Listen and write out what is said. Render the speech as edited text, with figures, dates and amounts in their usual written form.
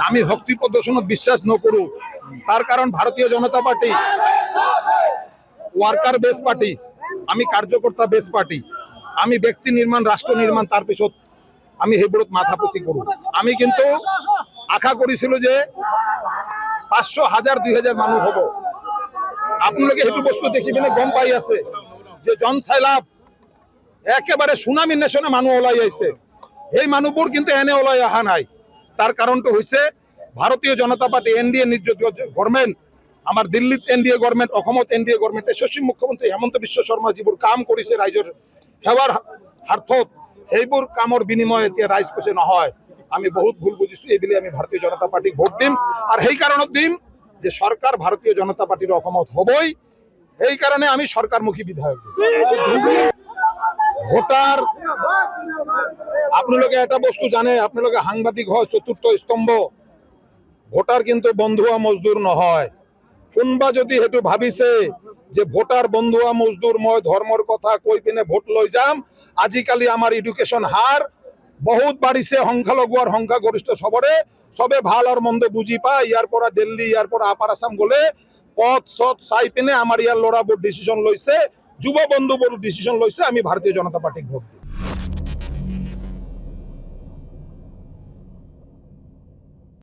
আমি ভক্তি প্রদর্শনত বিশ্বাস নকৰো। তার কারণ ভারতীয় জনতা পার্টি ওয়ার্কার বেস পার্টি, আমি কার্যকর্তা বেস পার্টি। আমি ব্যক্তি নির্মাণ রাষ্ট্র নির্মাণ তার পিছত আমি সেইবোৰত মাথা পুচি কৰো। আমি কিন্তু আশা কৰিছিল যে 500, 1000, 2000 মানুহ হব। আপোনালোকে সেইটো বস্তু দেখি পিনে গম পাই আছে যে জন সাইলাব একেবারে সুনামি নেশনে মানুহ ওলাই আহিছে। সেই মানুহবোৰ কিন্তু এনে ওলাই অহা নাই। তার কারণটো হয়েছে ভারতীয় জনতা পার্টি এনডিএ গভর্নমেন্ট, আমার দিল্লিত এনডিএ গভর্নমেন্ট, অসমত এনডিএ গভর্নমেন্ট, যশস্বী মুখ্যমন্ত্রী হেমন্ত বিশ্ব শর্মা যিবোৰ কাম কৰিছে ৰাইজৰ সেৱাৰ স্বাৰ্থত, সেইবোৰ কামৰ বিনিময়ে এতিয়া ৰাইজ কৈছে নহয় আমি বহুত ভুল বুজিছো, এইবুলি আমি ভারতীয় জনতা পার্টিক ভোট দিম। আর সেই কারণত দিম যে সরকার ভারতীয় জনতা পার্টির অসমত হবই। এই কারণে আমি সরকারমুখী বিধায়ক। ভোটার আপনাদের একটা বস্তু জানে, আপনাদের সাংবাদিক হয় চতুর্থ স্তম্ভ, ভোটার কিন্তু বন্ধুয়া মজদুর নহয়। কোনবা যদি হেতু ভাবিছে যে ভোটার বন্ধুয়া মজদুর মই ধর্মর কথা কৈ পিনে ভোট লৈ যাম, আজিকালি আমার এডুকেশন হার বহুত বাড়িছে, সংখ্যালঘু আর সংখ্যাগরিষ্ঠ সবে ভাল আর মন্দ বুঝি পায়। ইয়ার পর দিল্লি, ইয়ার পর আপার আসাম গলে পথ সৎ চাই পিনে আমার ইয়ার লড়াবোৰ ডিসিশন লৈছে, যুব বন্ধুবোৰ ডিসিশন লৈছে, আমি ভারতীয় জনতা পার্টিক ভোট দিম।